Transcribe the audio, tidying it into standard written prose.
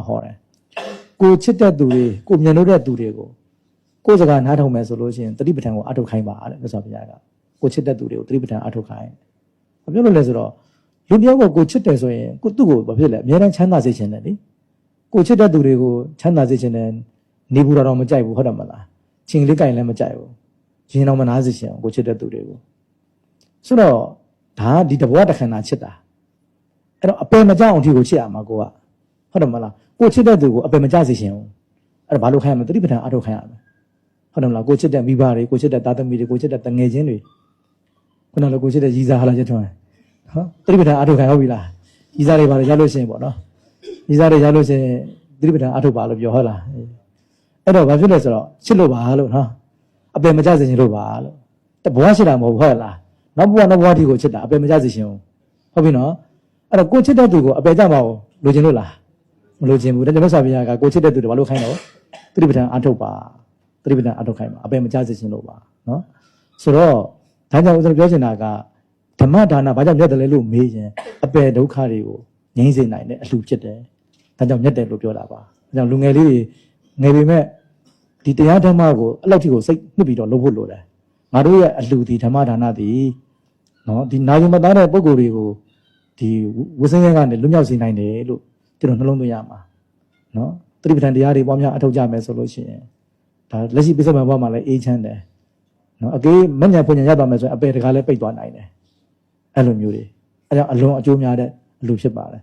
ဟောတယ်ကိုချစ်တဲ့သူတွေကိုမြင်လို့တဲ့သူတွေကိုကိုယ်စကားနားထောင်မယ်ဆိုလို့ရှိရင်တတိပဋ္ဌာန်ကိုအထုတ်ခိုင်းပါတဲ့မြတ်စွာဘုရားကကိုချစ်တဲ့သူတွေကိုတတိပဋ္ဌာန်အထုတ်ခိုင်းဘာဖြစ်လို့လဲဆိုတော့လူတယောက်ကိုချစ်တယ်ဆိုရင်ကိုသူ့ကိုဘာဖြစ်လဲအများတန်းချမ်းသာစေချင်တယ်လေကိုချစ်တဲ့သူတွေကိုချမ်းသာစေချင်တယ်နေဘူးတော့မကြိုက်ဘူးဟုတ်တယ်မလားချင်းလေးကြိုင်လည်းမကြိုက်ဘူးရင်တော့မနာစေချင်ကိုချစ်တဲ့သူတွေကိုဆိုတော့ဒါဒီတဘဝတစ်ခဏချစ်တာအဲ့တော့အပယ်မကြအောင်ဒီကိုချစ်ရမှာကိုကဟုတ်တယ်မလားကိုချစ်တဲ့သူကိုအပယ်မကြစေချင်ဘူးအဲ့ဒါဘာလို့ခိုင်းရမလဲတတိပဋ္ဌာန်အထုတ်ခိုင်းရမယ်ဟုတ်တယ်မလားကိုချစ်တဲ့မိဘတွေကိုချစ်တဲ့သားသမီးတွေကိုချစ်တဲ့တငယ်ချင်းတွေခုနကကိုချစ်တဲ့ရီးစားဟာလားကျထွန်းဟောတတိပဋ္ဌာန်အထုတ်ခိုင်းဟုတ်ပြီလားရီးစားတွေပါလေရလို့ရှိရင်ပေါ့နော်ရီးစားတွေရလို့ရှိရင်တတိပဋ္ဌာန်အထုတ်ပါလို့ပြောဟုတ်လားအဲ့တော့ဘာဖြစ်လဲဆိုတော့ချစ်လို့ပါလို့နော်အပယ်မကြစေချင်လို့ပါလို့တဘဝချစ်တာမဟုတ်ဘူးဟုတ်လားနောက်ဘဝဒီကိုချစ်တာအပယ်မကြစေချင်ဘူးဟုတ်ပြီနော်အဲ့တော့ကိုချစ်တဲ့သူကိုအပယ်ကြပါဘူးလိုချင်လို့လားမလိုချင်ဘူးဒါကြောင့်မြတ်စွာဘုရားကကိုချစ်တဲ့သူတွေဘာလို့ခိုင်းတော့သတိပဋ္ဌာန်အထုတ်ပါသတိပဋ္ဌာန်အထုတ်ခိုင်းပါအပယ်မကြစေချင်လို့ပါနော်ဆိုတော့ဒါကြောင့်ဦးဇင်းပြောချင်တာကဓမ္မဒါနဘာကြောင့်မြတ်တယ်လဲလို့မေးရင်အပယ်ဒုက္ခတွေကိုငြိမ်းစေနိုင်တဲ့အလှဖြစ်တယ်ဒါကြောင့်မြတ်တယ်လို့ပြောတာပါဒါကြောင့်လူငယ်လေးတွေငယ်ပေမဲ့ဒီတရားဓမ္မကိုအဲ့လောက်ထိကိုစိတ်နှစ်ပြီးတော့လုပ်ဖို့လိုတယ်ငါတို့ရဲ့အလှဒီဓမ္မဒါနဒီနော်ဒီနာယုံမသားတဲ့ပုံကိုယ်တွေကိုဒီဝိသင်းရဲကနေလွတ်မြောက်စေနိုင်တယ်လို့ကျွန်တော်နှလုံးသွင်းရမှာနော်သတိပဋ္ဌာန်တရားတွေပွားများအထောက်ကြမယ်ဆိုလို့ရှိရင်ဒါလက်ရှိပိဿမဘဝမှာလည်းအေးချမ်းတယ်နော်အကေးမဉ္ဇဉ်ဖွဉ္ဇဉ်ရသွားမယ်ဆိုရင်အပယ်တကားလည်းပိတ်သွားနိုင်တယ်အဲ့လိုမျိုးတွေအဲကြောင့်အလွန်အကျိုးများတဲ့အလှဖြစ်ပါတယ်